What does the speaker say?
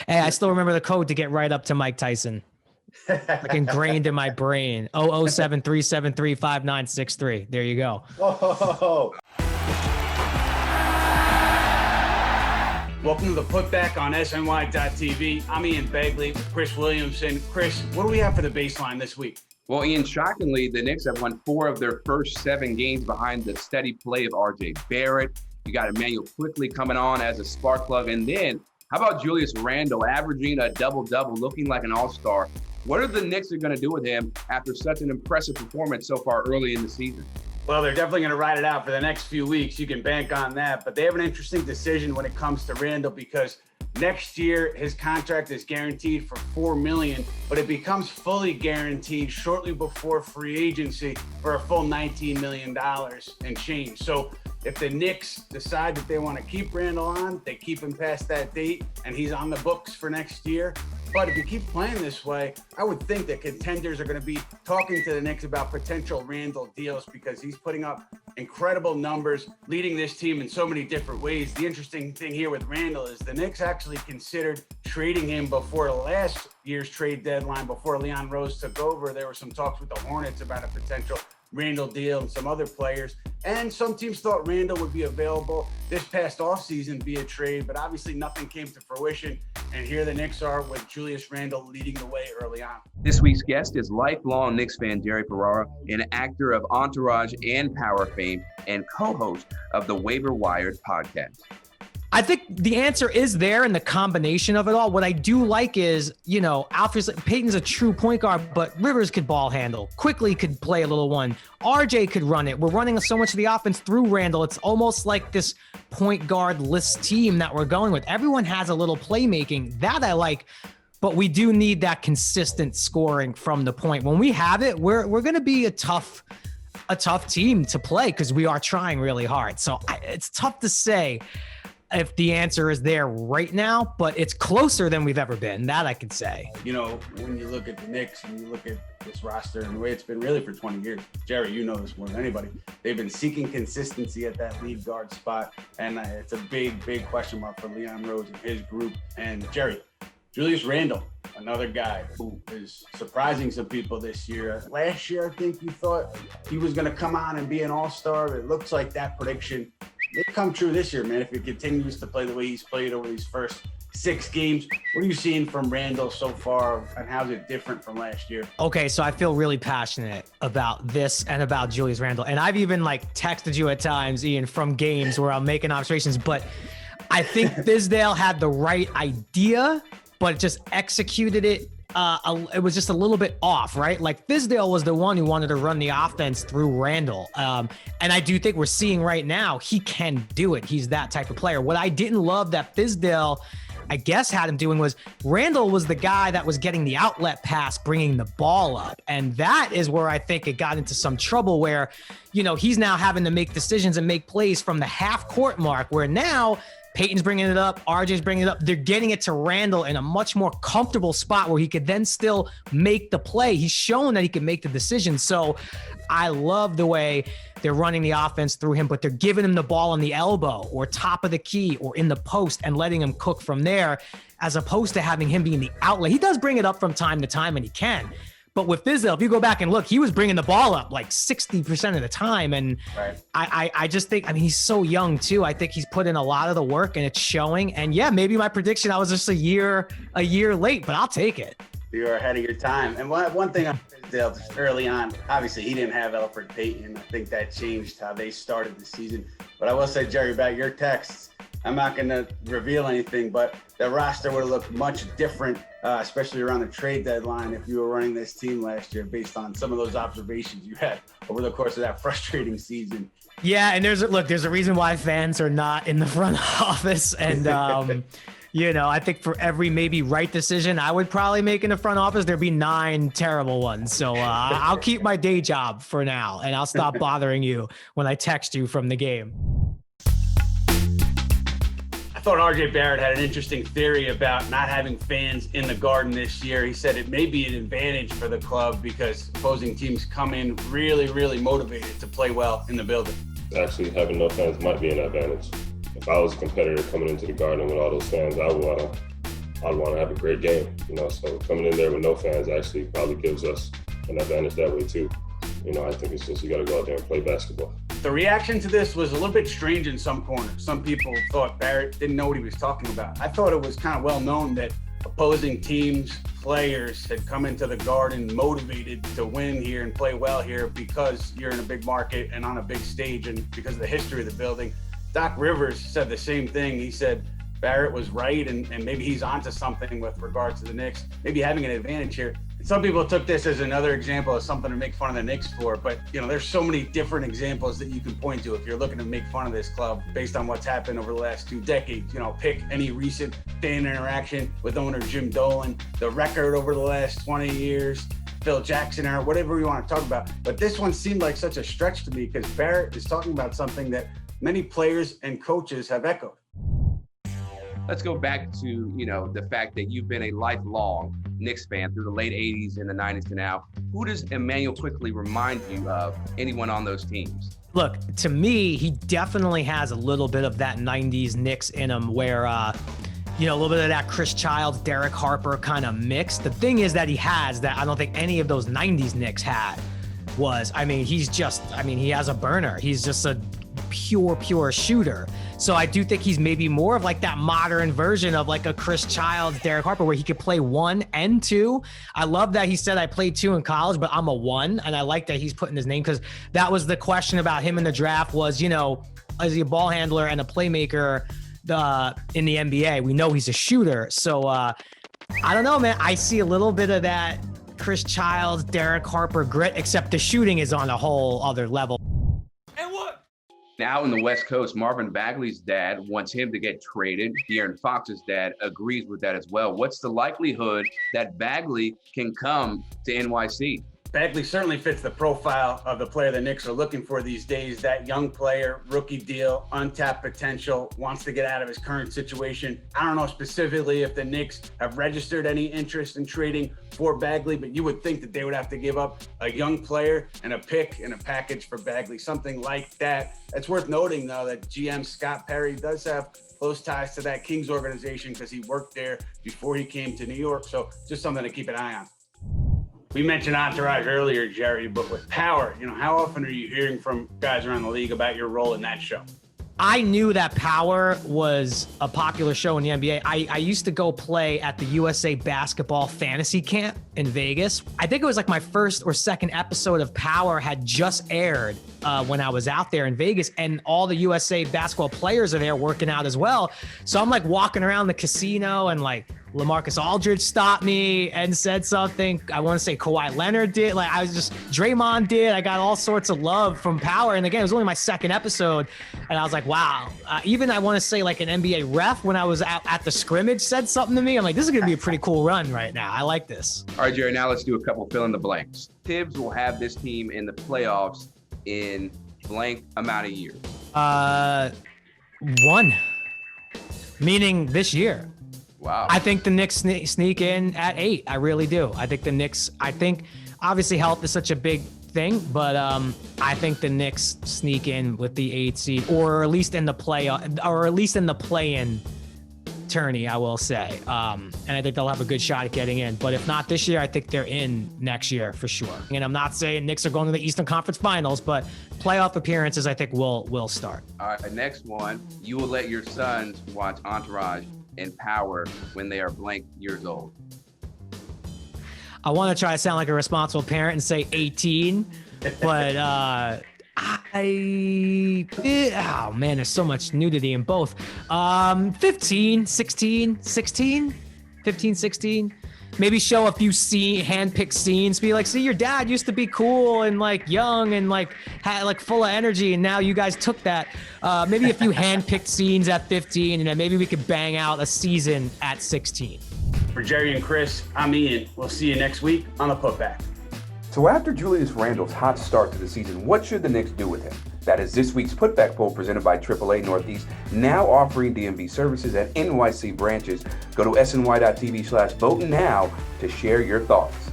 Hey, I still remember the code to get right up to Mike Tyson. Like ingrained in my brain. 007-373-5963. There you go. Oh. Welcome to the Putback on SNY.TV. I'm Ian Begley with Chris Williamson. Chris, what do we have for the baseline this week? Well, Ian, shockingly, the Knicks have won 4 of their first 7 games behind the steady play of RJ Barrett. You got Immanuel Quickley coming on as a spark plug. And then how about Julius Randle averaging a double-double, looking like an all-star? What are the Knicks going to do with him after such an impressive performance so far early in the season? Well, they're definitely going to ride it out for the next few weeks. You can bank on that. But they have an interesting decision when it comes to Randle because next year his contract is guaranteed for $4 million, but it becomes fully guaranteed shortly before free agency for a full $19 million and change. So if the Knicks decide that they want to keep Randle on, they keep him past that date, and he's on the books for next year. But if you keep playing this way, I would think that contenders are going to be talking to the Knicks about potential Randle deals because he's putting up incredible numbers, leading this team in so many different ways. The interesting thing here with Randle is the Knicks actually considered trading him before last year's trade deadline, before Leon Rose took over. There were some talks with the Hornets about a potential Randle deal and some other players. And some teams thought Randle would be available this past offseason via trade, but obviously nothing came to fruition. And here the Knicks are with Julius Randle leading the way early on. This week's guest is lifelong Knicks fan Jerry Ferrara, an actor of Entourage and Power fame, and co-host of the Waiver Wired podcast. I think the answer is there in the combination of it all. What I do like is, Peyton's a true point guard, but Rivers could ball handle. Quickley could play a little one. RJ could run it. We're running so much of the offense through Randle. It's almost like this point guard-less team that we're going with. Everyone has a little playmaking. That I like, but we do need that consistent scoring from the point. When we have it, we're going to be a tough team to play because we are trying really hard. So it's tough to say if the answer is there right now, but it's closer than we've ever been. That I could say. When you look at the Knicks and you look at this roster and the way it's been really for 20 years, Jerry, you know this more than anybody. They've been seeking consistency at that lead guard spot, and it's a big, big question mark for Leon Rose and his group. And Jerry, Julius Randle, another guy who is surprising some people this year. Last year, I think you thought he was going to come on and be an all-star. It looks like that prediction may come true this year, man, if he continues to play the way he's played over these first 6 games. What are you seeing from Randle so far, and how's it different from last year? Okay, so I feel really passionate about this and about Julius Randle. And I've even texted you at times, Ian, from games where I'm making observations. But I think Fizdale had the right idea, but just executed it. It was just a little bit off, right? Like Fizdale was the one who wanted to run the offense through Randle. And I do think we're seeing right now, he can do it. He's that type of player. What I didn't love that Fizdale, I guess, had him doing was Randle was the guy that was getting the outlet pass, bringing the ball up. And that is where I think it got into some trouble where, he's now having to make decisions and make plays from the half court mark where now Peyton's bringing it up, RJ's bringing it up. They're getting it to Randle in a much more comfortable spot where he could then still make the play. He's shown that he can make the decision. So I love the way they're running the offense through him, but they're giving him the ball on the elbow or top of the key or in the post and letting him cook from there, as opposed to having him being the outlet. He does bring it up from time to time, and he can. But with Fizdale, if you go back and look, he was bringing the ball up like 60% of the time. And right. I just think, he's so young too. I think he's put in a lot of the work and it's showing. And yeah, maybe my prediction, I was just a year late, but I'll take it. You're ahead of your time. And one thing on Fizdale, just early on, obviously he didn't have Elfrid Payton. I think that changed how they started the season. But I will say, Jerry, about your texts, I'm not going to reveal anything, but the roster would have looked much different, especially around the trade deadline, if you were running this team last year, based on some of those observations you had over the course of that frustrating season. Yeah, and there's a reason why fans are not in the front office. And, I think for every maybe right decision I would probably make in the front office, there'd be 9 terrible ones. So I'll keep my day job for now, and I'll stop bothering you when I text you from the game. I thought RJ Barrett had an interesting theory about not having fans in the Garden this year. He said it may be an advantage for the club because opposing teams come in really, really motivated to play well in the building. Actually, having no fans might be an advantage. If I was a competitor coming into the Garden with all those fans, I would I'd want to have a great game, so coming in there with no fans actually probably gives us an advantage that way too. I think it's just you got to go out there and play basketball. The reaction to this was a little bit strange in some corners. Some people thought Barrett didn't know what he was talking about. I thought it was kind of well known that opposing teams, players had come into the Garden motivated to win here and play well here because you're in a big market and on a big stage and because of the history of the building. Doc Rivers said the same thing. He said Barrett was right and maybe he's onto something with regards to the Knicks, maybe having an advantage here. Some people took this as another example of something to make fun of the Knicks for, but there's so many different examples that you can point to if you're looking to make fun of this club based on what's happened over the last 2 decades. Pick any recent fan interaction with owner Jim Dolan, the record over the last 20 years, Phil Jackson era, whatever you want to talk about. But this one seemed like such a stretch to me because Barrett is talking about something that many players and coaches have echoed. Let's go back to, the fact that you've been a lifelong Knicks fan through the late 80s and the 90s to now. Who does Immanuel Quickley remind you of, anyone on those teams? Look, to me, he definitely has a little bit of that 90s Knicks in him where, a little bit of that Chris Childs, Derek Harper kind of mix. The thing is that he has that I don't think any of those 90s Knicks had he has a burner. He's just a pure shooter. So I do think he's maybe more of like that modern version of like a Chris Childs, Derek Harper, where he could play 1 and 2. I love that he said I played 2 in college, but I'm a 1. And I like that he's putting his name because that was the question about him in the draft was, is he a ball handler and a playmaker in the NBA? We know he's a shooter. So I don't know, man. I see a little bit of that Chris Childs, Derek Harper grit, except the shooting is on a whole other level. Now in the West Coast, Marvin Bagley's dad wants him to get traded. De'Aaron Fox's dad agrees with that as well. What's the likelihood that Bagley can come to NYC? Bagley certainly fits the profile of the player the Knicks are looking for these days. That young player, rookie deal, untapped potential, wants to get out of his current situation. I don't know specifically if the Knicks have registered any interest in trading for Bagley, but you would think that they would have to give up a young player and a pick and a package for Bagley, something like that. It's worth noting, though, that GM Scott Perry does have close ties to that Kings organization because he worked there before he came to New York. So just something to keep an eye on. We mentioned entourage earlier, Jerry, but with Power, how often are you hearing from guys around the league about your role in that show? I knew that Power was a popular show in the NBA. I used to go play at the USA Basketball Fantasy Camp in Vegas. I think it was like my first or second episode of Power had just aired when I was out there in Vegas, and all the USA Basketball players are there working out as well. So I'm like walking around the casino and like LaMarcus Aldridge stopped me and said something. I want to say Kawhi Leonard did. Draymond did. I got all sorts of love from Power. And again, it was only my second episode. And I was like, wow. Even I want to say like an NBA ref when I was out at the scrimmage said something to me. I'm like, this is going to be a pretty cool run right now. I like this. All right, Jerry, now let's do a couple fill in the blanks. Thibs will have this team in the playoffs in blank amount of years. 1. Meaning this year. Wow. I think the Knicks sneak in at 8. I really do. I think obviously health is such a big thing, but I think the Knicks sneak in with the 8 seed, or at least in the play-in tourney, I will say. And I think they'll have a good shot at getting in. But if not this year, I think they're in next year for sure. And I'm not saying Knicks are going to the Eastern Conference Finals, but playoff appearances, I think will start. All right, the next one, you will let your sons watch Entourage and Power when they are blank years old. I want to try to sound like a responsible parent and say 18, but oh man, there's so much nudity in both. 15, 16, 16, 15, 16. Maybe show a few hand-picked scenes. Be like, see, your dad used to be cool and like young and like had like full of energy, and now you guys took that. Maybe a few hand-picked scenes at 15, and then maybe we could bang out a season at 16. For Jerry and Chris, I'm Ian. We'll see you next week on the Putback. So after Julius Randle's hot start to the season, what should the Knicks do with him? That is this week's Putback poll presented by AAA Northeast, now offering DMV services at NYC branches. Go to sny.tv/vote now to share your thoughts.